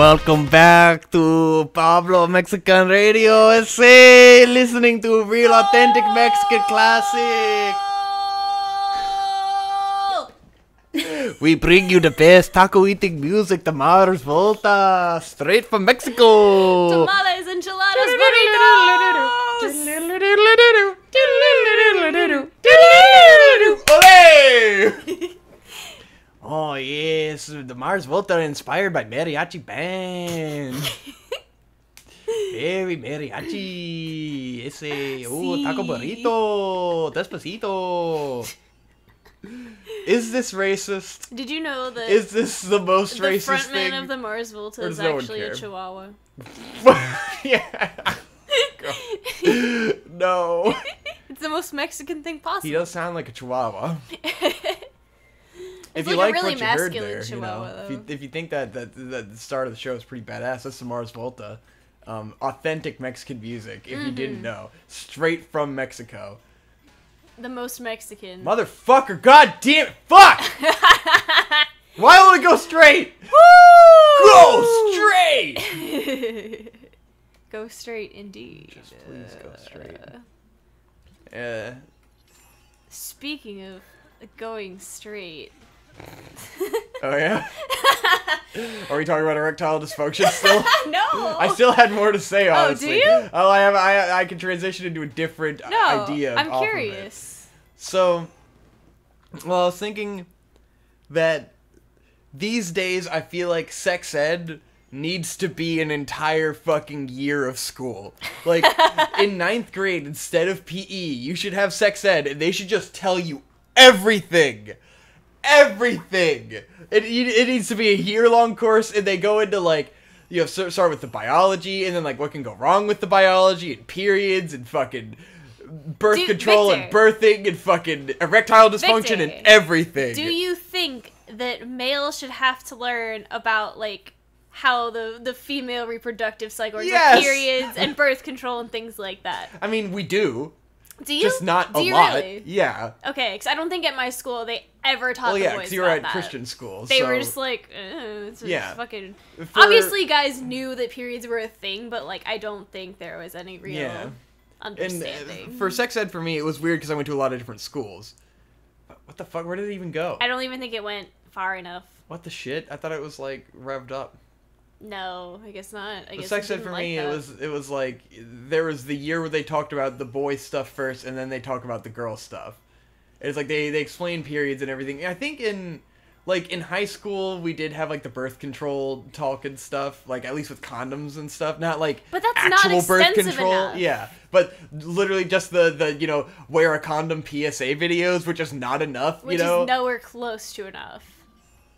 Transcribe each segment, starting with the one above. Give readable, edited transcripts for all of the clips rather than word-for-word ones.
Welcome back to Pablo Mexican Radio SA, listening to real authentic Mexican classic. We bring you the best taco eating music, the Mars Volta, straight from Mexico. Tamales, enchiladas, burritos. Olé! Oh yes, the Mars Volta are inspired by mariachi band. Very mariachi. Ese, taco burrito, despacito. Is this racist? Did you know that? Is this the most the racist thing? The frontman of the Mars Volta is no actually a Chihuahua. Yeah. No. It's the most Mexican thing possible. He does sound like a Chihuahua. If like you like a really what you heard masculine there, Chihuahua, you know, if you think that the start of the show is pretty badass, that's the Mars Volta. Authentic Mexican music, if you didn't know. Straight from Mexico. The most Mexican. Motherfucker, god damn it, fuck! Why won't it go straight? Woo! Go straight! Go straight indeed. Just please go straight. Speaking of going straight. Oh yeah? Are we talking about erectile dysfunction still? No! I still had more to say, honestly. Oh, do you? Oh, I can transition into a different idea. I'm off curious. Of it. So, well, I was thinking that these days I feel like sex ed needs to be an entire fucking year of school. Like, in 9th grade, instead of PE, you should have sex ed, and they should just tell you everything. Everything! It needs to be a year-long course, and they go into, like, you have to start with the biology, and then, like, what can go wrong with the biology, and periods, and fucking birth control, Victor, and birthing, and fucking erectile dysfunction, Victor, and everything. Do you think that males should have to learn about, like, how the female reproductive cycle, Yes! like periods, and birth control, and things like that? I mean, we do. Do you? Just not do a you lot. Really? Yeah. Okay, because I don't think at my school they ever taught the boys because you were at that. Christian school. They so. were just like, it's just Yeah. fucking... For- Obviously, guys knew that periods were a thing, but, like, I don't think there was any real Yeah. understanding. And for sex ed for me, it was weird because I went to a lot of different schools. What the fuck? Where did it even go? I don't even think it went far enough. What the shit? I thought it was, like, revved up. No, I guess not. I The guess sex it ed didn't for like me, that. it was like, there was the year where they talked about the boy stuff first, and then they talk about the girl stuff. It's like they explain periods and everything. I think in high school, we did have, like, the birth control talk and stuff, like, at least with condoms and stuff, not, like, But that's actual not birth extensive control. enough. Yeah, but literally just the you know, wear a condom PSA videos, which is not enough, Which you know? is nowhere close to enough.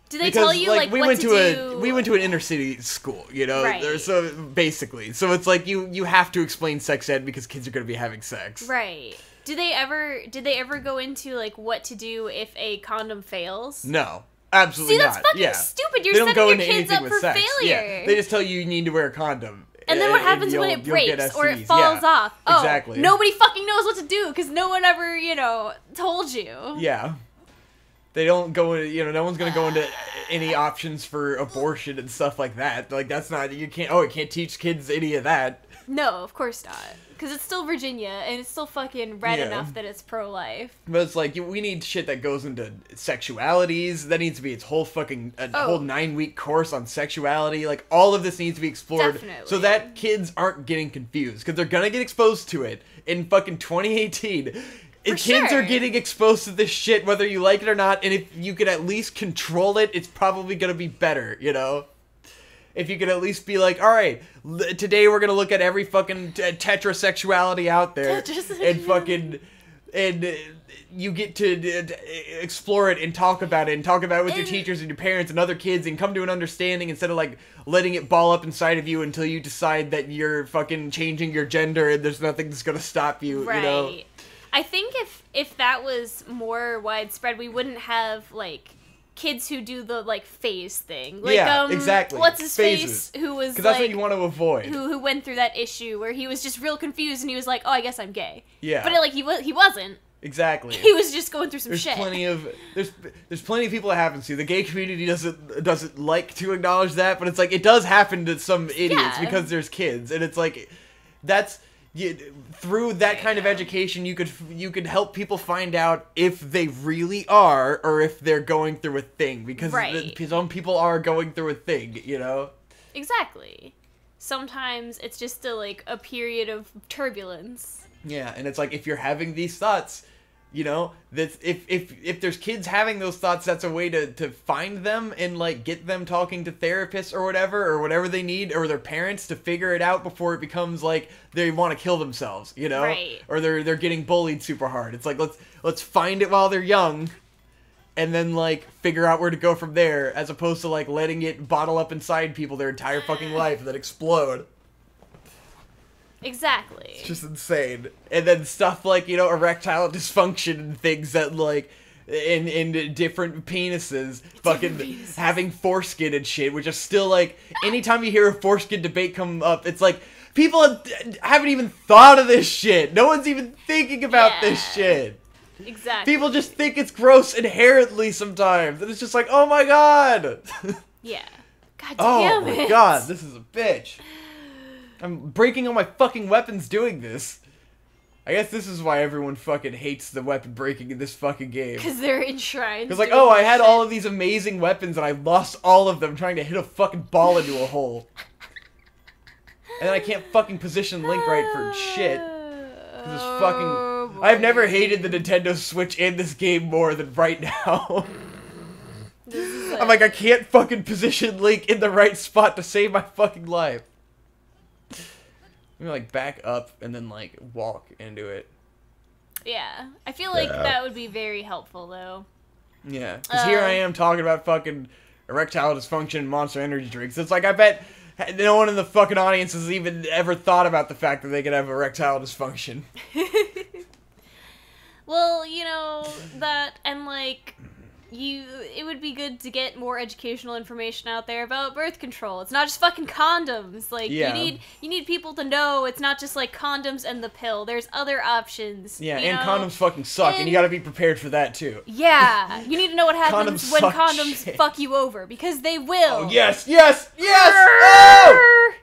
Do they Because, tell you, like, we what went to to do? we went to an inner city school, you know. Right. So basically, so it's like you have to explain sex ed because kids are going to be having sex. Right. Did they ever go into, like, what to do if a condom fails? No, absolutely See, that's not. fucking Yeah. stupid. You're They don't setting go your into kids anything up with for sex. failure. Yeah. They just tell you need to wear a condom. And then what happens when it breaks or it falls off? Oh, exactly. Nobody fucking knows what to do because no one ever, told you. Yeah. They don't go into, no one's going to go into any options for abortion and stuff like that. Like, that's not, you can't teach kids any of that. No, of course not. Because it's still Virginia, and it's still fucking red enough that it's pro-life. But it's like, we need shit that goes into sexualities. That needs to be its whole fucking, whole 9-week course on sexuality. Like, all of this needs to be explored. Definitely. So that kids aren't getting confused. Because they're gonna get exposed to it in fucking 2018. And kids are getting exposed to this shit whether you like it or not, and if you can at least control it, it's probably gonna be better, you know? If you could at least be like, alright, today we're gonna look at every fucking tetrasexuality out there, and you get to explore it and talk about it with your teachers and your parents and other kids and come to an understanding instead of, like, letting it ball up inside of you until you decide that you're fucking changing your gender and there's nothing that's gonna stop you, Right. you know? I think if that was more widespread, we wouldn't have, like, kids who do the, like, phase thing. Like, yeah, exactly. What's his Phases. face? Who was, because that's like, what you want to avoid. Who went through that issue where he was just real confused and he was like, oh, I guess I'm gay. Yeah. But, like, he wasn't. Exactly. He was just going through some There's shit. there's plenty of people it happens to. The gay community doesn't like to acknowledge that, but it's like it does happen to some idiots because there's kids, and it's like that's through that kind of education you could help people find out if they really are or if they're going through a thing, because some people are going through a thing, you know? Exactly. Sometimes it's just a period of turbulence. Yeah, and it's like if you're having these thoughts, you know, that if there's kids having those thoughts, that's a way to find them and like get them talking to therapists or whatever they need, or their parents, to figure it out before it becomes like they want to kill themselves, you know, or they're getting bullied super hard. It's like let's find it while they're young, and then like figure out where to go from there, as opposed to like letting it bottle up inside people their entire fucking life and then explode. Exactly. It's just insane. And then stuff like, you know, erectile dysfunction and things that, like, in different penises, having foreskin and shit, which is still, like, anytime you hear a foreskin debate come up, it's like, people haven't even thought of this shit. No one's even thinking about this shit. Exactly. People just think it's gross inherently sometimes. And it's just like, oh my god. Yeah. God damn it. Oh my god, this is a bitch. I'm breaking all my fucking weapons doing this. I guess this is why everyone fucking hates the weapon breaking in this fucking game. Because they're enshrined. Because like, oh, I had all of these amazing weapons and I lost all of them trying to hit a fucking ball into a hole. And then I can't fucking position Link right for shit. This is fucking... I've never hated the Nintendo Switch and this game more than right now. I'm like, I can't fucking position Link in the right spot to save my fucking life. I'm gonna, like, back up and then, like, walk into it. Yeah. I feel like that would be very helpful, though. Yeah. Because here I am talking about fucking erectile dysfunction and Monster Energy drinks. It's like, I bet no one in the fucking audience has even ever thought about the fact that they could have erectile dysfunction. Well, you know, that, and, like... it would be good to get more educational information out there about birth control. It's not just fucking condoms. Like, you need people to know it's not just, like, condoms and the pill. There's other options. Yeah, and condoms fucking suck, and you gotta be prepared for that, too. Yeah, you need to know what happens when condoms fuck you over, because they will. Oh, yes, yes, yes! Oh!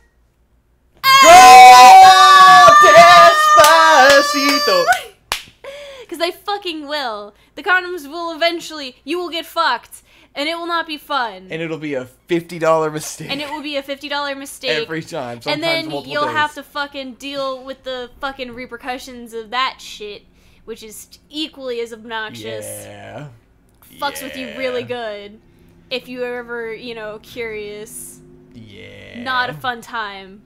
Go Despacito! Because they fucking will. The condoms will eventually, you will get fucked, and it will not be fun. And it'll be a $50 mistake. And it will be a $50 mistake. Every time, sometimes and then multiple you'll days. have to fucking deal with the fucking repercussions of that shit, which is equally as obnoxious. Yeah. Fucks with you really good. If you are ever, you know, curious. Yeah. Not a fun time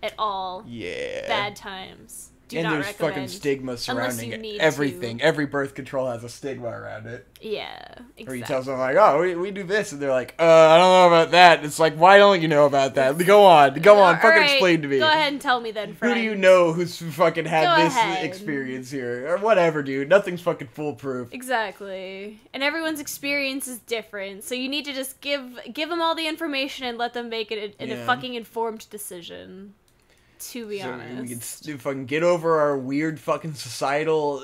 at all. Yeah. Bad times. And there's fucking stigma surrounding everything. Every birth control has a stigma around it. Yeah, exactly. Or you tell someone like, oh, we do this, and they're like, I don't know about that. It's like, why don't you know about that? Go on, fucking explain to me. Go ahead and tell me then, friend. Who do you know who's fucking had this experience here? Or whatever, dude. Nothing's fucking foolproof. Exactly. And everyone's experience is different, so you need to just give them all the information and let them make it a fucking informed decision. To be honest. We can fucking get over our weird fucking societal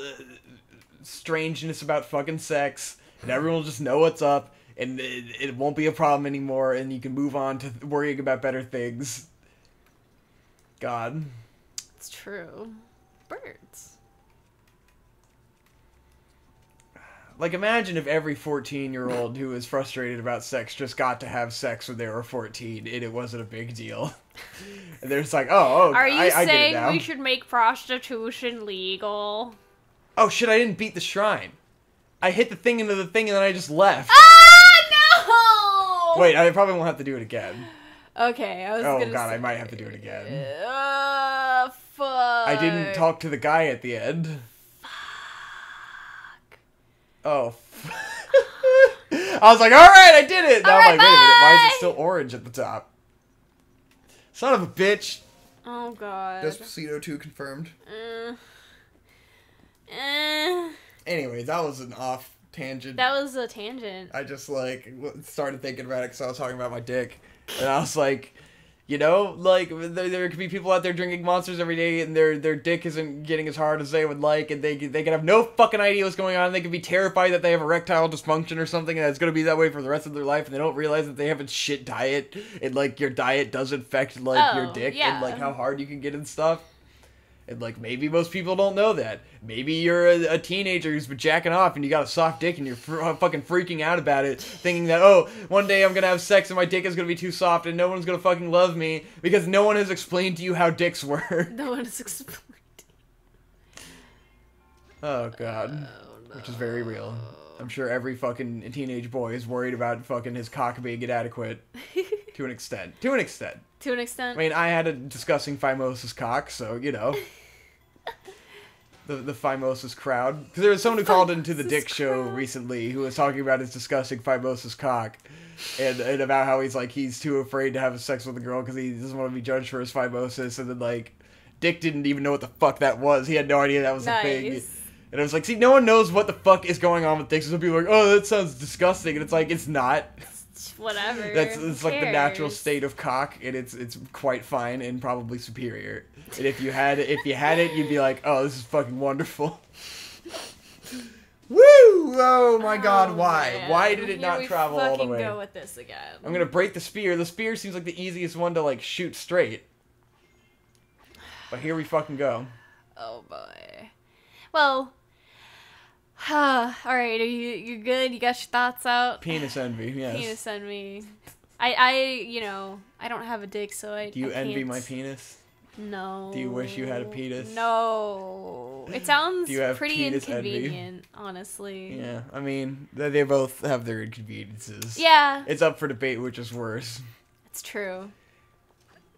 strangeness about fucking sex, and everyone will just know what's up, and it won't be a problem anymore, and you can move on to worrying about better things. God. It's true. Birds. Like, imagine if every 14-year-old who is frustrated about sex just got to have sex when they were 14 and it wasn't a big deal. And they're just like, oh, are you I get it saying now. We should make prostitution legal? Oh shit, I didn't beat the shrine. I hit the thing into the thing and then I just left. Ah, no! Wait, I probably won't have to do it again. Okay, I was Oh gonna god, say... I might have to do it again. Fuck. I didn't talk to the guy at the end. Oh. I was like, alright, I did it! Now I'm like, wait a minute, why is it still orange at the top? Son of a bitch. Oh god. Despacito 2 confirmed. Eh. Anyway, that was an off tangent. That was a tangent. I just, like, started thinking about it because I was talking about my dick. And I was like, You know, like, there could be people out there drinking Monsters every day, and their dick isn't getting as hard as they would like, and they can have no fucking idea what's going on. They could be terrified that they have erectile dysfunction or something, and it's going to be that way for the rest of their life, and they don't realize that they have a shit diet, and, like, your diet does affect, like, your dick, and, like, how hard you can get and stuff. And, like, maybe most people don't know that. Maybe you're a teenager who's been jacking off and you got a soft dick and you're fucking freaking out about it, thinking that, oh, one day I'm gonna have sex and my dick is gonna be too soft and no one's gonna fucking love me because no one has explained to you how dicks work. No one has explained. Oh, God. Oh, no. Which is very real. I'm sure every fucking teenage boy is worried about fucking his cock being inadequate. To an extent. To an extent. To an extent. I mean, I had a disgusting phimosis cock, so, you know. The phimosis crowd. Because there was someone who called into the Dick Show recently who was talking about his disgusting phimosis cock. And about how he's too afraid to have sex with a girl because he doesn't want to be judged for his phimosis. And then, like, Dick didn't even know what the fuck that was. He had no idea that was a thing. And I was like, see, no one knows what the fuck is going on with dicks. So some people are like, oh, that sounds disgusting. And it's like, it's not. Whatever. It's like the natural state of cock, and it's quite fine and probably superior. And if you had it, you'd be like, oh, this is fucking wonderful. Woo! Oh my God, why? Man. Why did it not travel all the way? Go with this again. I'm gonna break the spear. The spear seems like the easiest one to like shoot straight. But here we fucking go. Oh boy. Well. Alright, you good? You got your thoughts out? Penis envy, yes. Penis envy. I don't have a dick, so I Do you I envy can't. my penis? No. Do you wish you had a penis? No. It sounds pretty penis inconvenient, envy? Honestly. Yeah, I mean, they both have their inconveniences. Yeah. It's up for debate which is worse. It's true.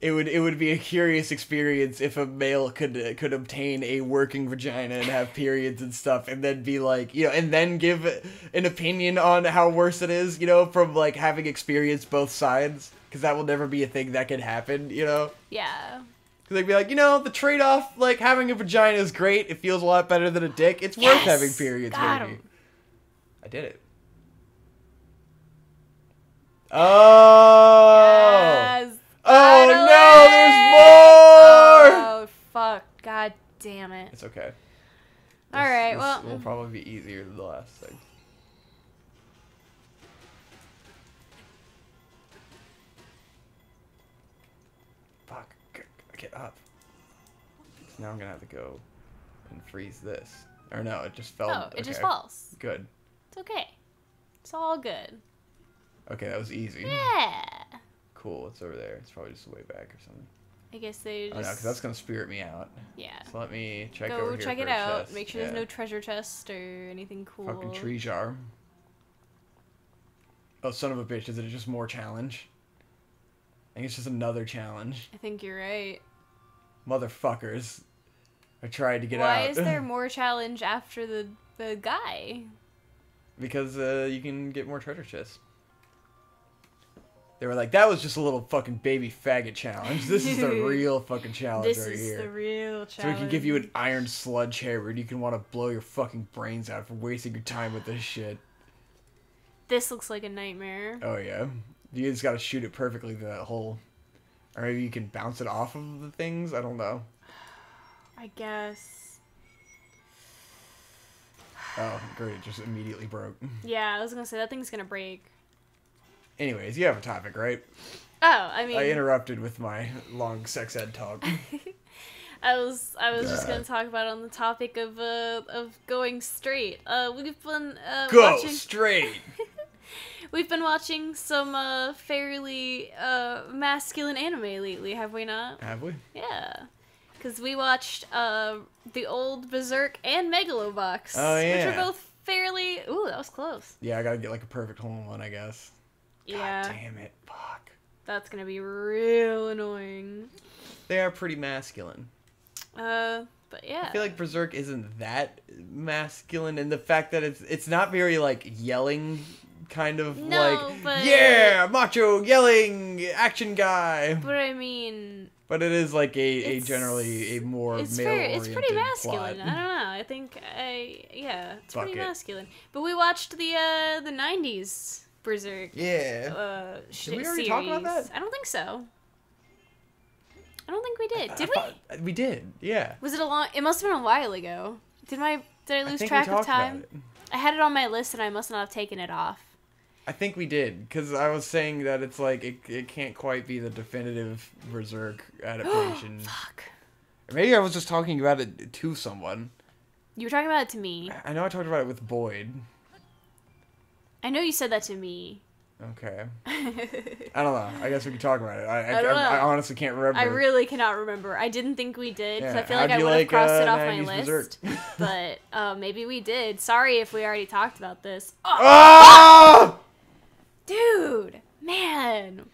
It would be a curious experience if a male could obtain a working vagina and have periods and stuff, and then be like, you know, and then give an opinion on how worse it is, you know, from like having experienced both sides, because that will never be a thing that can happen, you know. Yeah. Because they'd be like, you know, the trade-off, like having a vagina is great. It feels a lot better than a dick. It's worth having periods, maybe. I did it. Oh. Yes. Oh no, there's more! Oh, fuck. God damn it. It's okay. Alright, well. This will probably be easier than the last thing. Fuck. Get up. Now I'm gonna have to go and freeze this. Or no, it just fell. Oh, it just falls. Good. It's okay. It's all good. Okay, that was easy. Yeah. Cool, it's over there. It's probably just way back or something. I guess they just... Oh no, because that's going to spirit me out. Yeah. So let me check over here. Go check it for a out. chest. Make sure there's no treasure chest or anything cool. Fucking tree jar. Oh, son of a bitch. Is it just more challenge? I think it's just another challenge. I think you're right. Motherfuckers. I tried to get out. Why is there more challenge after the guy? Because you can get more treasure chests. They were like, that was just a little fucking baby faggot challenge. This is the real fucking challenge right here. This is the real challenge. So we can give you an iron sledgehammer and you can want to blow your fucking brains out for wasting your time with this shit. This looks like a nightmare. Oh, yeah. You just gotta shoot it perfectly through that hole. Or maybe you can bounce it off of the things? I don't know. I guess. Oh, great. It just immediately broke. Yeah, I was gonna say, that thing's gonna break. Anyways, you have a topic, right? Oh, I mean... I interrupted with my long sex ed talk. I was just gonna talk about on the topic of going straight. We've been watching... straight! We've been watching some fairly masculine anime lately, have we not? Have we? Yeah. Because we watched the old Berserk and Megalo box. Oh, yeah. Which are both fairly... Ooh, that was close. Yeah, I gotta get like a perfect hole in one, I guess. Yeah. God damn it. Fuck. That's gonna be real annoying. They are pretty masculine. But yeah. I feel like Berserk isn't that masculine, and the fact that it's not very like yelling kind of but... yeah, macho yelling action guy. But I mean, but it is like a generally a more male-oriented it's pretty masculine. plot. I don't know. I think it's Fuck pretty it. masculine. But we watched the 90s Berserk. Yeah. Did we already talk about that? I don't think so. I don't think we did. Did we? We did, yeah. Was it a long... It must have been a while ago. Did I lose track of time? I had it on my list and I must not have taken it off. I think we did, because I was saying that it's like, it can't quite be the definitive Berserk adaptation. Fuck. Or maybe I was just talking about it to someone. You were talking about it to me. I know I talked about it with Boyd. I know you said that to me. Okay. I don't know. I guess we can talk about it. I don't know. I honestly can't remember. I really cannot remember. I didn't think we did, because Yeah. I feel like I would have crossed it off my list. But maybe we did. Sorry if we already talked about this. Oh! Dude! Man!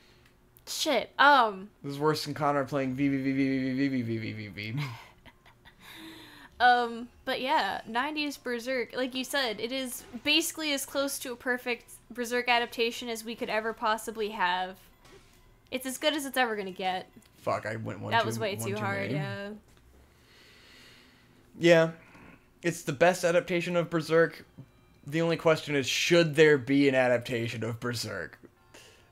Shit. This is worse than Connor playing VVVVVVVVVV. But yeah, 90s Berserk, like you said, it is basically as close to a perfect Berserk adaptation as we could ever possibly have. It's as good as it's ever gonna get. Fuck, I went one That too, was way too hard, many. yeah. Yeah. It's the best adaptation of Berserk. The only question is, should there be an adaptation of Berserk?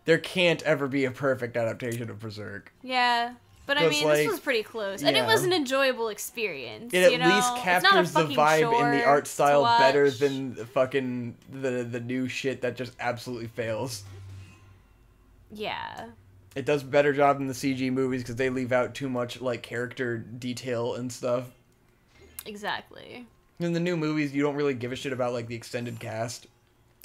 There can't ever be a perfect adaptation of Berserk. Yeah. But I mean, this was pretty close. And it was an enjoyable experience. It at least captures the vibe in the art style better than fucking the new shit that just absolutely fails. Yeah. It does a better job than the CG movies because they leave out too much like character detail and stuff. Exactly. In the new movies, you don't really give a shit about like the extended cast.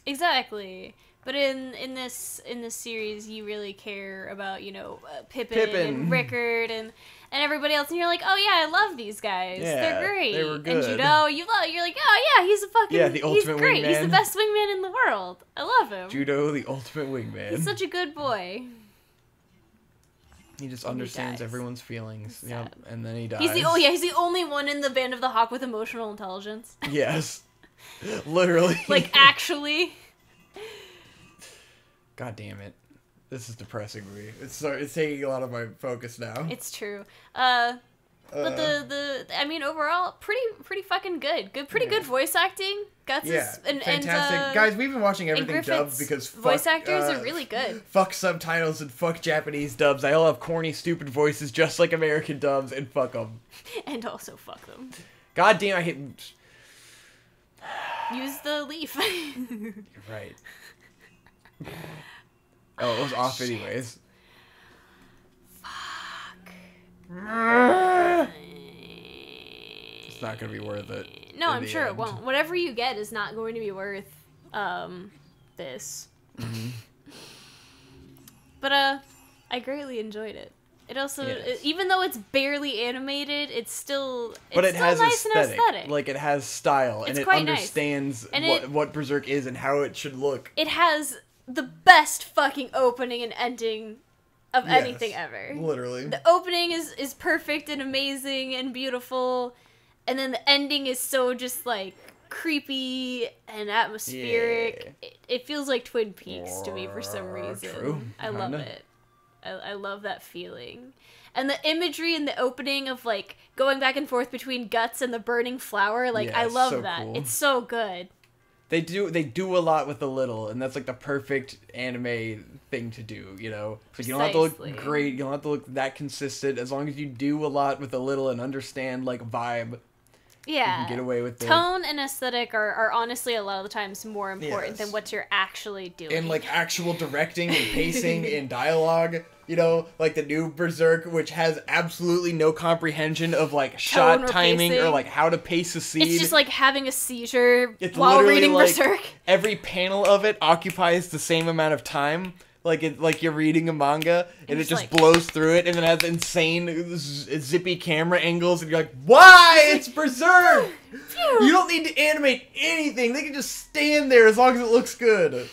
Exactly. But in this series, you really care about, you know, Pippin and Rickard and everybody else, and you're like, oh yeah, I love these guys. Yeah, they're great. they were good. And Judo, you're like, oh yeah, he's a fucking the ultimate he's great. wingman. He's the best wingman in the world. I love him. Judo, the ultimate wingman. He's such a good boy. He just understands everyone's feelings. Yep, and then he dies. He's the only one in the Band of the Hawk with emotional intelligence. Yes. Literally. Like, actually. God damn it. This is depressing me. It's taking a lot of my focus now. It's true. But I mean, overall, pretty fucking good. Pretty good voice acting. Guts is fantastic. Guys, we've been watching everything dubbed because voice actors are really good. Fuck subtitles and fuck Japanese dubs. They all have corny, stupid voices just like American dubs, and fuck them. And also fuck them. God damn, I hate. Use the leaf. You're right. Oh, it was off anyways. Fuck. It's not gonna be worth it. No, I'm sure it won't. Whatever you get is not going to be worth this. Mm-hmm. But I greatly enjoyed it. It also, Yes. even though it's barely animated, it has nice aesthetic. And aesthetic. Like, it has style, It's and it quite understands nice. what Berserk is and how it should look. It has the best fucking opening and ending of anything ever. Literally. The opening is perfect and amazing and beautiful, and then the ending is so just like creepy and atmospheric. Yeah. It feels like Twin Peaks to me for some reason. True. I love it. I love that feeling. And the imagery in the opening of like going back and forth between Guts and the burning flower, like I love so that. cool. It's so good. They do a lot with a little, and that's like the perfect anime thing to do, you know? So you don't have to look great, you don't have to look that consistent, as long as you do a lot with a little and understand like vibe. Yeah. You can get away with Tone and aesthetic are honestly a lot of the times more important than what you're actually doing. And like actual directing and pacing and dialogue, you know, like the new Berserk, which has absolutely no comprehension of like shot timing or like how to pace a scene. It's just like having a seizure it's while reading Berserk. Every panel of it occupies the same amount of time. Like you're reading a manga, and it just blows through it, and then has insane zippy camera angles, and you're like, why? It's Berserk! You don't need to animate anything. They can just stand there as long as it looks good.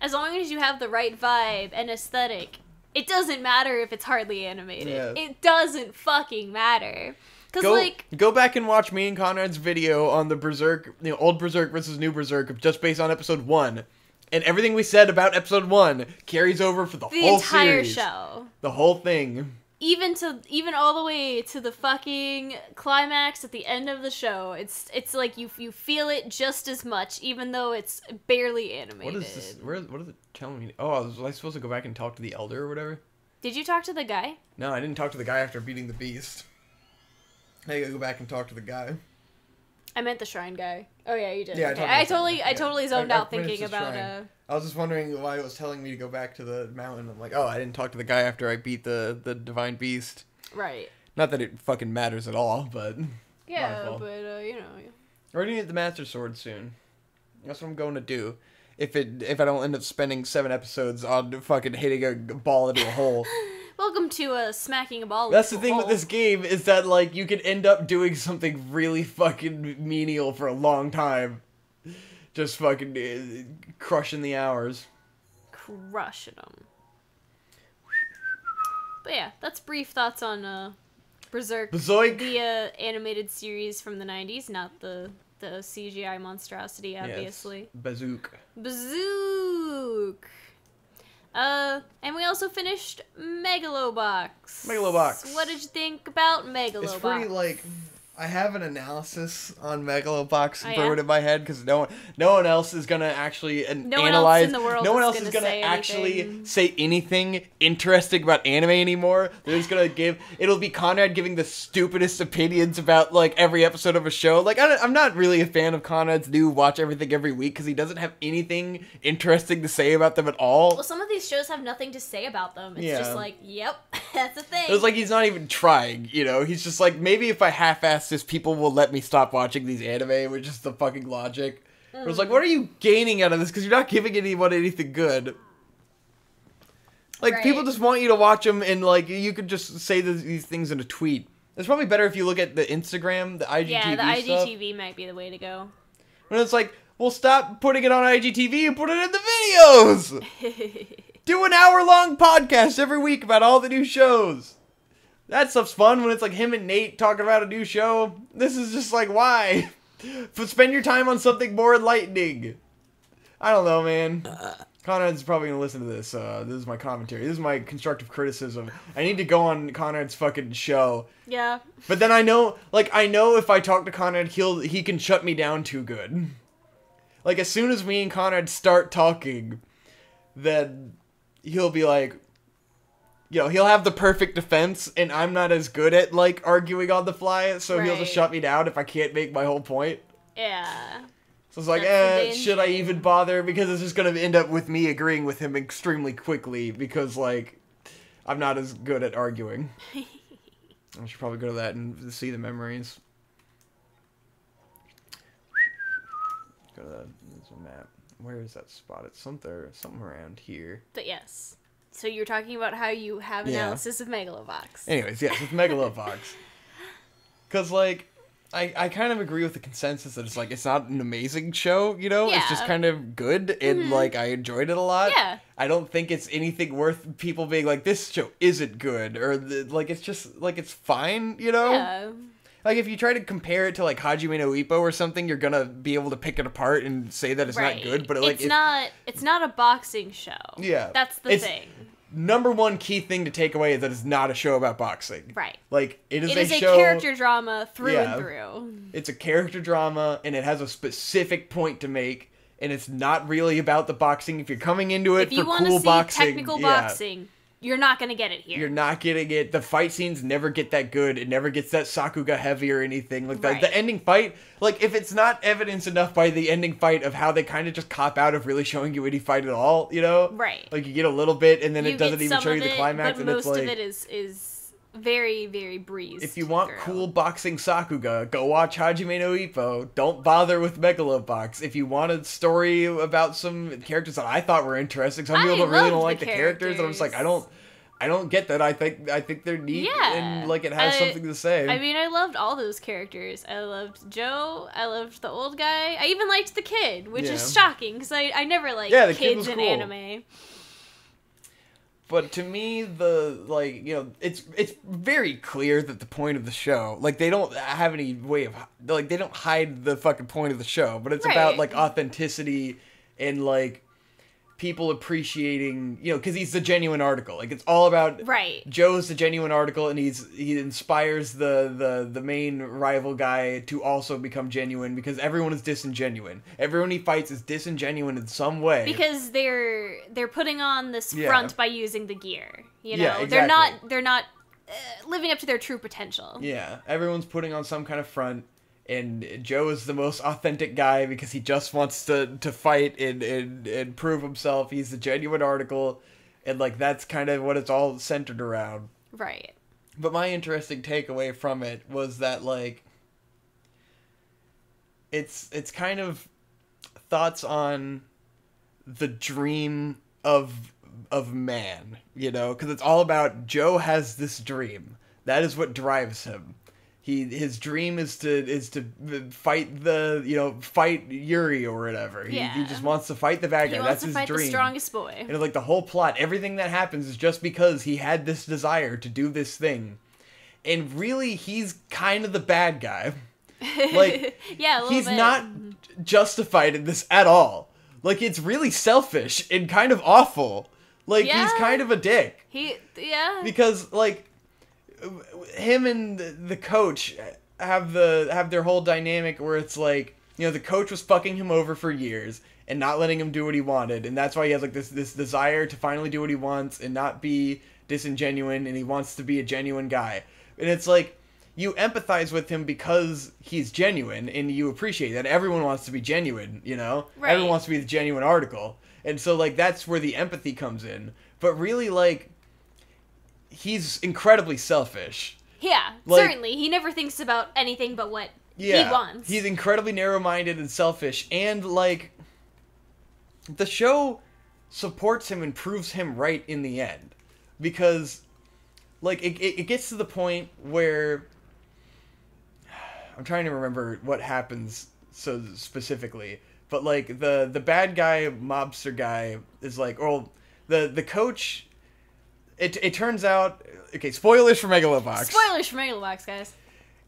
As long as you have the right vibe and aesthetic, it doesn't matter if it's hardly animated. Yeah. It doesn't fucking matter. Go back and watch me and Conrad's video on the Berserk, old Berserk versus new Berserk, just based on episode 1. And everything we said about episode 1 carries over for the whole entire series. show. The whole thing. Even all the way to the fucking climax at the end of the show. It's like you feel it just as much, even though it's barely animated. What is this? What is it telling me? Oh, was I supposed to go back and talk to the elder or whatever? Did you talk to the guy? No, I didn't talk to the guy after beating the beast. I gotta go back and talk to the guy. I meant the shrine guy. Oh yeah, you did. Yeah, okay. I totally zoned out thinking about I was just wondering why it was telling me to go back to the mountain. I'm like, oh, I didn't talk to the guy after I beat the divine beast. Right. Not that it fucking matters at all, but yeah, but you know. We're gonna get the Master Sword soon. That's what I'm going to do. If I don't end up spending 7 episodes on fucking hitting a ball into a hole. Welcome to smacking a ball. That's the thing with this game, is that like you can end up doing something really fucking menial for a long time. Just fucking crushing the hours. Crushing them. But yeah, that's brief thoughts on Berserk. The animated series from the 90s, not the CGI monstrosity, obviously. Yes. Bazook. And we also finished Megalobox. Megalobox. What did you think about Megalobox? It's pretty, like, I have an analysis on Megalobox brewed in my head, because no one else is gonna actually analyze. No one else is gonna actually say anything interesting about anime anymore. They're just gonna it'll be Conrad giving the stupidest opinions about like every episode of a show. Like I'm not really a fan of Conrad's new watch everything every week, because he doesn't have anything interesting to say about them at all. Well, some of these shows have nothing to say about them. It's just like, yep, that's the thing. It's like he's not even trying, you know? He's just like, maybe if I half-ass this, people will let me stop watching these anime, which is the fucking logic. It's like, what are you gaining out of this? Because you're not giving anyone anything good. Like, people just want you to watch them, and, like, you could just say these things in a tweet. It's probably better if you look at the Instagram, the IGTV Yeah, the stuff. IGTV might be the way to go. When it's like, well, stop putting it on IGTV and put it in the videos! Do an hour-long podcast every week about all the new shows. That stuff's fun when it's like him and Nate talking about a new show. This is just like, why? Spend your time on something more enlightening. I don't know, man. Conrad's probably gonna listen to this. This is my commentary. This is my constructive criticism. I need to go on Conrad's fucking show. Yeah. But then I know if I talk to Conrad, he can shut me down too good. Like, as soon as me and Conrad start talking, then he'll be like, you know, he'll have the perfect defense, and I'm not as good at, like, arguing on the fly, so he'll just shut me down if I can't make my whole point. Yeah. So it's like, should I even bother? Because it's just gonna end up with me agreeing with him extremely quickly, because, like, I'm not as good at arguing. I should probably go to that and see the memories. Go to the map. Where is that spot? It's something around here. But yes. So you're talking about how you have analysis of Megalobox. Anyways, yes, with Megalobox. Because, like, I kind of agree with the consensus that it's, like, it's not an amazing show, you know? Yeah. It's just kind of good, and, like, I enjoyed it a lot. Yeah. I don't think it's anything worth people being like, this show isn't good, or, like, it's just, like, it's fine, you know? Yeah. Like, if you try to compare it to, like, Hajime no Ippo or something, you're gonna be able to pick it apart and say that it's not good, but, like... It's not a boxing show. Yeah. That's the thing. Number one key thing to take away is that it's not a show about boxing. Right. Like, it is a show... character drama through and through. It's a character drama, and it has a specific point to make, and it's not really about the boxing. If you're coming into it for cool boxing... technical boxing... You're not gonna get it here. You're not getting it. The fight scenes never get that good. It never gets that Sakuga heavy or anything. Like, the ending fight, like, if it's not evidence enough by the ending fight of how they kind of just cop out of really showing you any fight at all, you know? Right. Like, you get a little bit, and then it doesn't even show you the climax, and it's like... most of it is very, very breezed. If you want cool boxing Sakuga, go watch Hajime no Ippo. Don't bother with Megalobox. If you want a story about some characters that I thought were interesting, some people really don't like the characters, and I'm just like, I don't get that. I think they're neat, and like it has something to say. I mean, I loved all those characters. I loved Joe. I loved the old guy. I even liked the kid, which is shocking because I never liked kids in anime. But to me, it's very clear that the point of the show, like, they don't have any way of, like, they don't hide the fucking point of the show, but it's about, like, authenticity and, like, people appreciating, you know, because he's the genuine article. Like, it's all about Joe's the genuine article, and he inspires the main rival guy to also become genuine, because everyone is disingenuine. Everyone he fights is disingenuine in some way. Because they're putting on this front by using the gear. You know, yeah, exactly. they're not living up to their true potential. Yeah, everyone's putting on some kind of front. And Joe is the most authentic guy because he just wants to fight and prove himself. He's the genuine article. And, like, that's kind of what it's all centered around. Right. But my interesting takeaway from it was that, like, it's kind of thoughts on the dream of man, you know? Because it's all about Joe has this dream. That is what drives him. His dream is to fight fight Yuri or whatever. He just wants to fight the bad guy. That's his dream. He wants to fight the strongest boy. And like the whole plot, everything that happens is just because he had this desire to do this thing. And really, he's kind of the bad guy. Like, yeah, a little he's bit. Not justified in this at all. Like, it's really selfish and kind of awful. Like, he's kind of a dick. Because, like, him and the coach have their whole dynamic where it's like, you know, the coach was fucking him over for years and not letting him do what he wanted, and that's why he has like this desire to finally do what he wants and not be disingenuine, and he wants to be a genuine guy. And it's like, you empathize with him because he's genuine, and you appreciate that. Everyone wants to be genuine, you know? Right. Everyone wants to be the genuine article. And so, like, that's where the empathy comes in. But really, like, he's incredibly selfish. Yeah, like, certainly. He never thinks about anything but what he wants. He's incredibly narrow-minded and selfish. And, like, the show supports him and proves him right in the end. Because, like, it gets to the point where... I'm trying to remember what happens so specifically. But, like, the bad guy, mobster guy, is like, well, the coach... It turns out... Okay, spoilers for Megalobox. Spoilers for Megalobox, guys.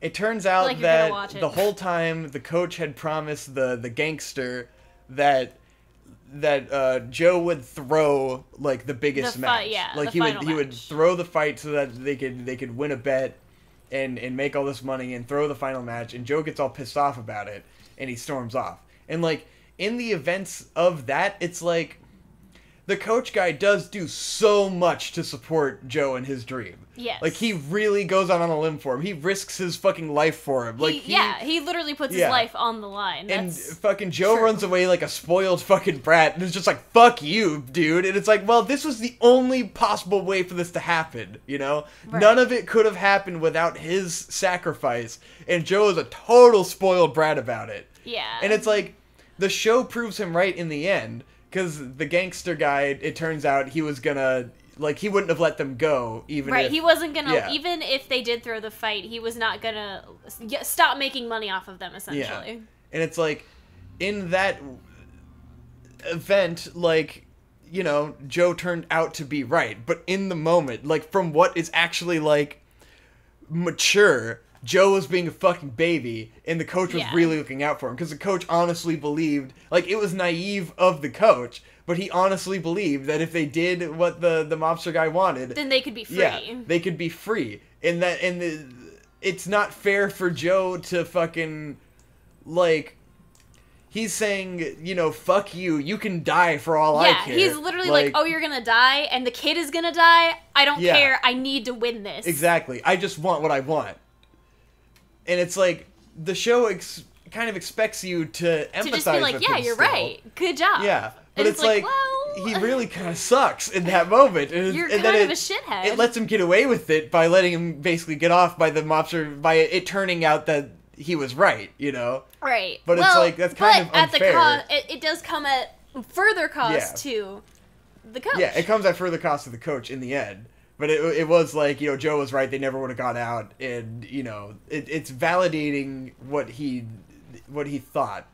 It turns out that the whole time the coach had promised the gangster that Joe would throw, like, the biggest match. Like, he would throw the fight so that they could win a bet and make all this money and throw the final match, and Joe gets all pissed off about it and he storms off. And, like, in the events of that, it's like the coach guy does do so much to support Joe and his dream. Yes. Like, he really goes out on a limb for him. He risks his fucking life for him. Like, he literally puts his life on the line. That's and fucking Joe runs away like a spoiled fucking brat, and it's just like, fuck you, dude. And it's like, well, this was the only possible way for this to happen, you know? Right. None of it could have happened without his sacrifice, and Joe is a total spoiled brat about it. Yeah. And it's like, the show proves him right in the end, because the gangster guy, it turns out he was gonna... Like, he wouldn't have let them go, even if... he wasn't gonna... Yeah. Even if they did throw the fight, he was not gonna stop making money off of them, essentially. Yeah. And it's like, in that event, like, you know, Joe turned out to be right. But in the moment, like, from what is actually, like, mature... Joe was being a fucking baby, and the coach was really looking out for him, because the coach honestly believed, like, it was naive of the coach, but he honestly believed that if they did what the mobster guy wanted... Then they could be free. Yeah, they could be free. And it's not fair for Joe to fucking, like... He's saying, you know, fuck you, you can die for all I care. Yeah, he's literally like, oh, you're gonna die, and the kid is gonna die? I don't care, I need to win this. Exactly, I just want what I want. And it's like, the show kind of expects you to empathize with him. To just be like, yeah, you're right. Good job. Yeah. But it's like, well... he really kind of sucks in that moment. You're kind of a shithead. It lets him get away with it by letting him basically get off by the mobster, by it turning out that he was right, you know? Right. But it's like, that's kind of unfair. It does come at further cost to the coach. Yeah, it comes at further cost to the coach in the end. But it was like, you know, Joe was right. They never would have got out, and you know, it's validating what he thought,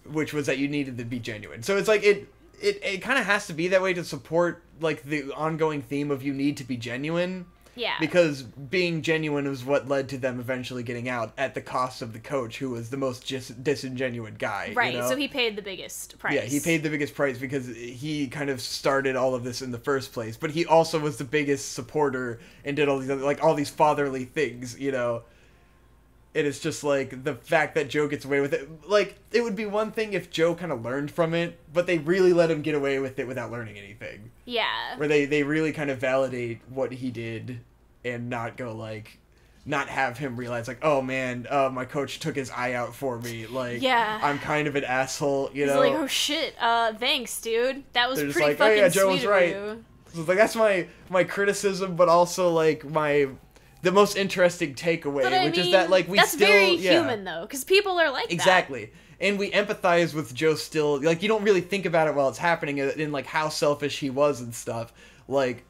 which was that you needed to be genuine. So it's like it kind of has to be that way to support like the ongoing theme of you need to be genuine. Yeah. Because being genuine was what led to them eventually getting out at the cost of the coach, who was the most disingenuous guy. Right, you know? so he paid the biggest price. Yeah, he paid the biggest price because he kind of started all of this in the first place. But he also was the biggest supporter and did all these other, like all these fatherly things, you know. And it's just like the fact that Joe gets away with it. Like, it would be one thing if Joe kind of learned from it, but they really let him get away with it without learning anything. Yeah. Where they really kind of validate what he did and not go like, not have him realize like, oh man, my coach took his eye out for me. Like, yeah. I'm kind of an asshole, you He's know? like, oh shit, thanks, dude. That was They're pretty like, fucking oh yeah, Joe sweet was of right. you. So it's like, that's my criticism, but also like the most interesting takeaway, which is that like that's very human though, because people are like exactly. that. And we empathize with Joe still. Like, you don't really think about it while it's happening in like how selfish he was and stuff. Like,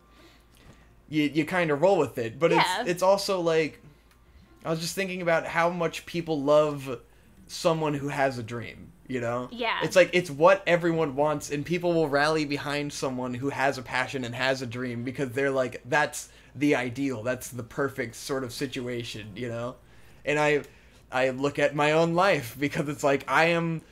you kind of roll with it, but it's also like, I was just thinking about how much people love someone who has a dream, you know? Yeah. It's like, it's what everyone wants, and people will rally behind someone who has a passion and has a dream because they're like, that's the ideal, that's the perfect sort of situation, you know? And I look at my own life because it's like, I am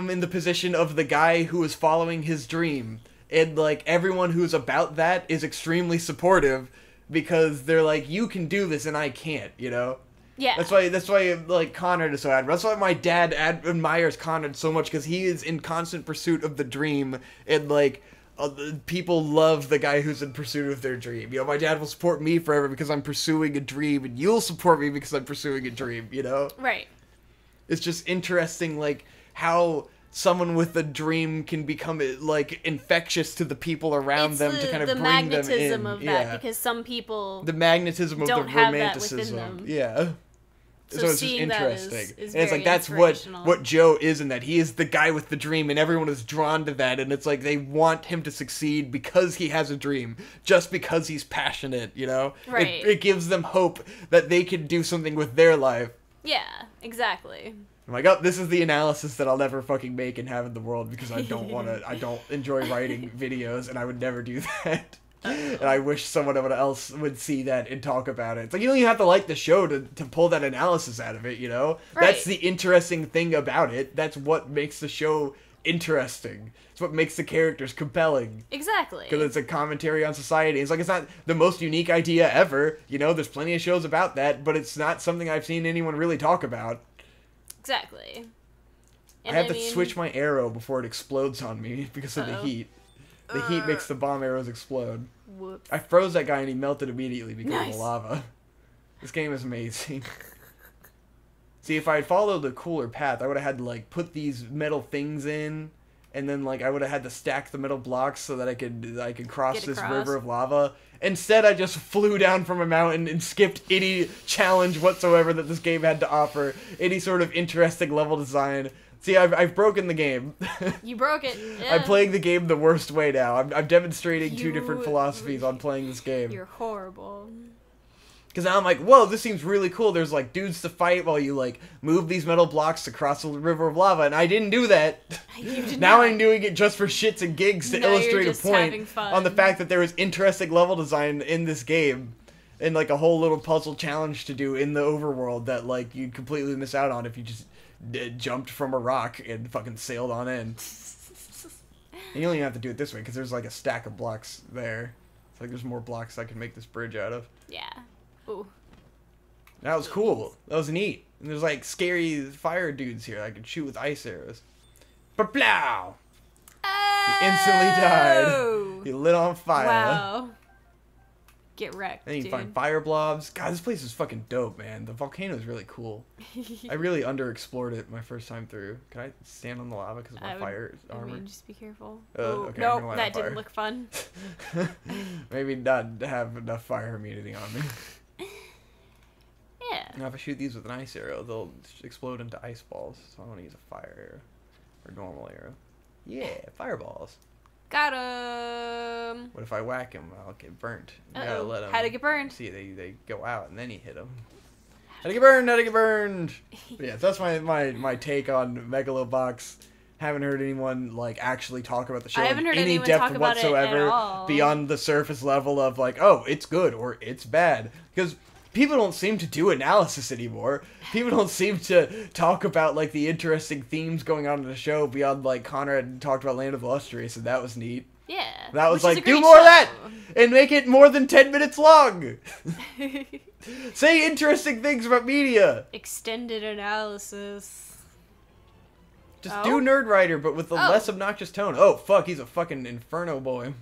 in the position of the guy who is following his dream. And like, everyone who's about that is extremely supportive because they're like, you can do this and I can't, you know? Yeah. That's why like Conrad is so admirable. That's why my dad admires Conrad so much, because he is in constant pursuit of the dream, and like people love the guy who's in pursuit of their dream. You know, my dad will support me forever because I'm pursuing a dream, and you'll support me because I'm pursuing a dream, you know? Right. It's just interesting, like, how someone with a dream can become, like, infectious to the people around them to kind of bring them in. The magnetism of that, because some people the magnetism of don't the have romanticism. That within them. Yeah. So it's just interesting. Is and it's like, that's what Joe is in that. He is the guy with the dream, and everyone is drawn to that, and it's like they want him to succeed because he has a dream, just because he's passionate, you know? Right. It gives them hope that they can do something with their life. Yeah, exactly. I'm like, oh, this is the analysis that I'll never fucking make and have in the world, because I don't enjoy writing videos, and I would never do that. And I wish someone else would see that and talk about it. It's like, you don't even have to like the show to pull that analysis out of it, you know? Right. That's the interesting thing about it. That's what makes the show interesting. It's what makes the characters compelling. Exactly. Because it's a commentary on society. It's like, it's not the most unique idea ever. You know, there's plenty of shows about that, but it's not something I've seen anyone really talk about. Exactly. And I have to switch my arrow before it explodes on me because of the heat. The heat makes the bomb arrows explode. Whoops. I froze that guy and he melted immediately because of Nice. the lava. This game is amazing. See, if I had followed the cooler path, I would have had to, like, put these metal things in, and then, like, I would have had to stack the metal blocks so that I could cross this river of lava. Instead, I just flew down from a mountain and skipped any challenge whatsoever that this game had to offer, any sort of interesting level design. See, I've broken the game. You broke it. Yeah. I'm playing the game the worst way now. I'm demonstrating two different philosophies on playing this game. You're horrible. Because now I'm like, whoa, this seems really cool. There's, like, dudes to fight while you, like, move these metal blocks across the river of lava, and I didn't do that. Now I'm doing it just for shits and gigs to illustrate a point on the fact that there was interesting level design in this game. And, like, a whole little puzzle challenge to do in the overworld that, like, you'd completely miss out on if you just jumped from a rock and fucking sailed on in. And you don't even have to do it this way, because there's, like, a stack of blocks there. It's like there's more blocks I can make this bridge out of. Yeah. Ooh. That was cool. That was neat. And there's, like, scary fire dudes here I can shoot with ice arrows. Ba-plow! He instantly died. He lit on fire. Wow. Get wrecked, Then you dude. find fire blobs. God, this place is fucking dope, man. The volcano is really cool. I really underexplored it my first time through. Can I stand on the lava because of my fire armor? I mean, just be careful. Okay, no, that didn't look fun. Maybe not have enough fire immunity on me. Yeah. Now, if I shoot these with an ice arrow, they'll explode into ice balls. So I want to use a fire arrow. Or normal arrow. Yeah, fireballs. Got him. What if I whack him? I'll get burnt. You gotta let him. How'd it get burned? See, they go out and then you hit them. How'd it get burned? How'd it get burned? But yeah, so that's my take on Megalobox. Haven't heard anyone like actually talk about the show I haven't in heard any anyone depth talk about it at whatsoever all. beyond the surface level of like, oh, it's good or it's bad. Because people don't seem to do analysis anymore. People don't seem to talk about like the interesting themes going on in the show beyond like Conrad talked about Land of the Lustrous, and that was neat. Yeah. That was like, do great more show. of that and make it more than 10 minutes long. Say interesting things about media. Extended analysis. Just do Nerd Writer, but with a less obnoxious tone. Oh, fuck, he's a fucking inferno boy.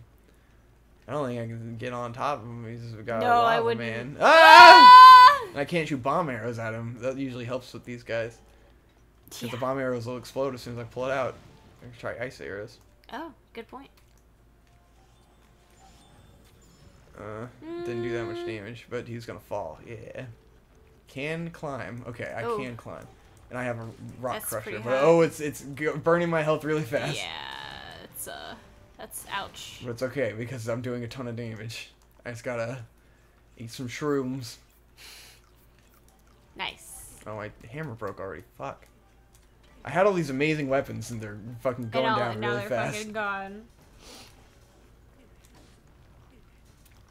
I don't think I can get on top of him. He's got a lava I wouldn't. man. Ah! I can't shoot bomb arrows at him. That usually helps with these guys. Because the bomb arrows will explode as soon as I pull it out. I can try ice arrows. Oh, good point. Didn't do that much damage, but he's gonna fall. Yeah. Can climb. Okay, I can climb. And I have a rock crusher. But it's burning my health really fast. Yeah, it's that's ouch. But it's okay because I'm doing a ton of damage. I just gotta eat some shrooms. Nice. Oh, my hammer broke already. Fuck. I had all these amazing weapons and they're fucking going down really fast. Now they're fucking gone.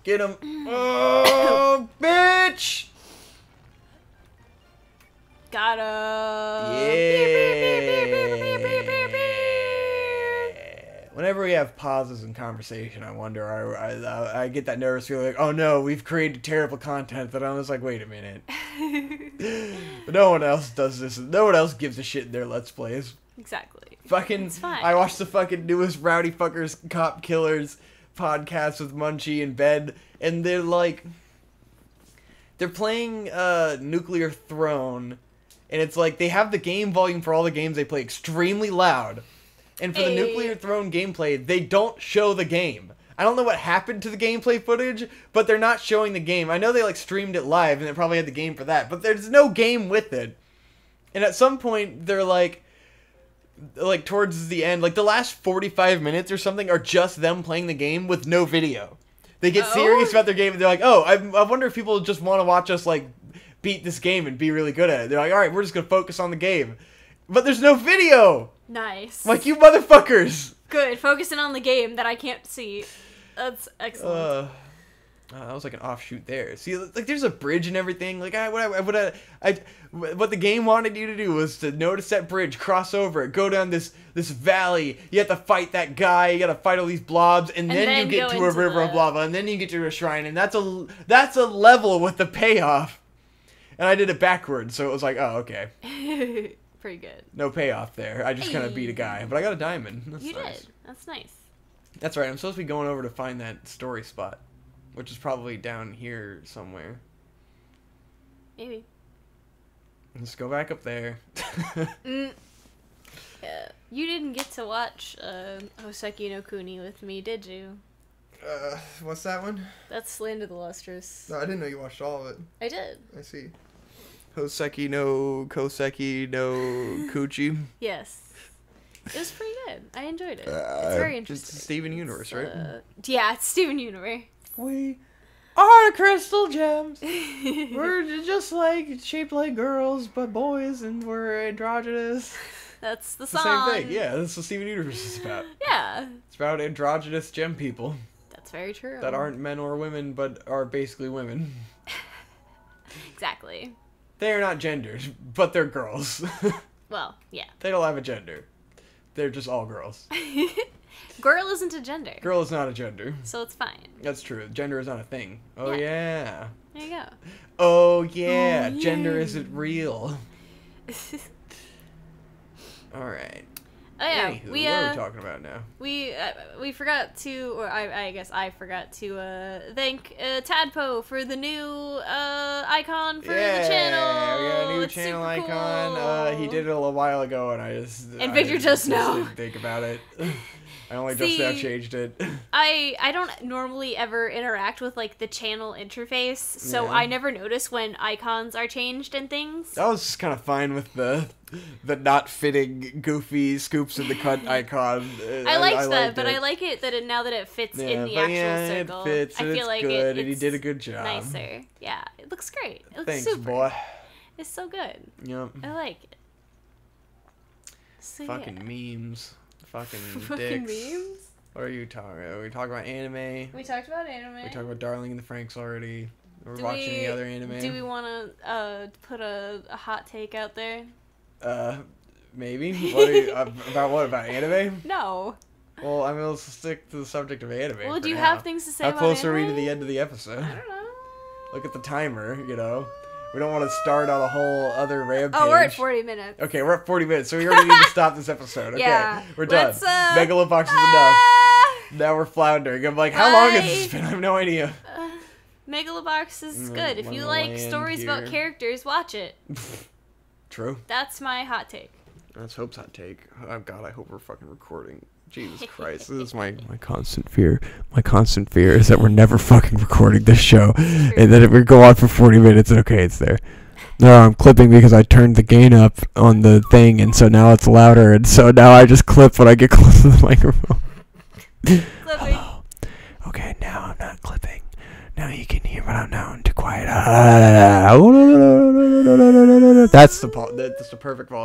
Get him. Oh, bitch! Got him. Yeah. Whenever we have pauses in conversation, I wonder, I get that nervous feeling like, oh no, we've created terrible content. That I was like, wait a minute. But no one else does this. No one else gives a shit in their Let's Plays. Exactly. Fucking, it's fine. I watched the fucking newest Rowdy Fuckers Cop Killers podcast with Munchie in bed, and they're like, they're playing Nuclear Throne, and it's like they have the game volume for all the games they play extremely loud, and for the Nuclear Throne gameplay, they don't show the game. I don't know what happened to the gameplay footage, but they're not showing the game. I know they like streamed it live, and they probably had the game for that, but there's no game with it. And at some point, they're like towards the end, like the last 45 minutes or something are just them playing the game with no video. They get serious about their game, and they're like, oh, I wonder if people just want to watch us like beat this game and be really good at it. They're like, all right, we're just gonna focus on the game, but there's no video. Nice. Like, you motherfuckers. Good, focusing on the game that I can't see. That's excellent. That was like an offshoot there. See, like, there's a bridge and everything. Like, what the game wanted you to do was to notice that bridge, cross over it, go down this valley. You have to fight that guy. You got to fight all these blobs, and then you get to a river of lava, and then you get to a shrine, and that's a level with the payoff. And I did it backwards, so it was like, oh, okay. Pretty good. No payoff there. I just kind of beat a guy, but I got a diamond. That's you nice. did. That's nice. That's right. I'm supposed to be going over to find that story spot, which is probably down here somewhere. Maybe. Let's go back up there. Yeah. You didn't get to watch Hoseki no Kuni with me, did you? What's that one? That's Land of the Lustrous. No, I didn't know you watched all of it. I did. I see. Hoseki no Koseki no Kuchi. Yes. It was pretty good. I enjoyed it. It's very interesting. It's Steven Universe, right? Yeah, it's Steven Universe. We are crystal gems. We're just like shaped like girls, but boys, and we're androgynous. That's the It's song. the same thing. Yeah, that's what Steven Universe is about. Yeah. It's about androgynous gem people. That's very true. That aren't men or women, but are basically women. Exactly. They are not gendered, but they're girls. Well, yeah. They don't have a gender. They're just all girls. Girl isn't a gender. Girl is not a gender. So it's fine. That's true. Gender is not a thing. Oh, yeah. There you go. Oh, yeah. Gender isn't real. All right. Oh, yeah. Anywho, what are we talking about now? We forgot to, or I guess I forgot to thank Tadpo for the new icon for the channel. We got a new it's channel super icon. cool. He did it a little while ago, and Victor just now didn't think about it. I only just now changed it. I don't normally ever interact with like the channel interface, so I never notice when icons are changed and things. I was just kind of fine with the not fitting goofy scoops in the cut icon. I liked that, but I like it that now that it fits in the actual circle. It fits, I feel like good, it's and he did a good job. Nicer. Yeah, it looks great. It looks Thanks, super. boy. It's so good. Yep. I like it. So, fucking memes. Fucking fucking dicks. memes? What are you talking about? We talking about anime. We talked about anime. We talked about Darling in the Franxx already. We're Do watching the other anime. Do we want to put a hot take out there? Maybe. What are you, about what? About anime? No. Well, I mean, let's stick to the subject of anime. Well, do you now. have things to say How about close are we anime? to the end of the episode? I don't know. Look at the timer, you know. We don't want to start on a whole other rampage. Oh, we're at 40 minutes. Okay, we're at 40 minutes, so we already need to stop this episode. Okay, Yeah. we're done. Let's, Megalobox is enough. Now we're floundering. I'm like, how long has this been? I have no idea. Megalobox is good. If you like stories about characters, watch it. True. That's my hot take. That's Hope's hot take. Oh, God, I hope we're fucking recording. Jesus Christ. This is my constant fear. My constant fear is that we're never fucking recording this show. And then if we go on for 40 minutes, okay, it's there. No, I'm clipping because I turned the gain up on the thing, and so now it's louder, and so now I just clip when I get close to the microphone. Hello. Okay, now I'm not clipping. Now you can hear, but I'm now too quiet. That's the perfect volume.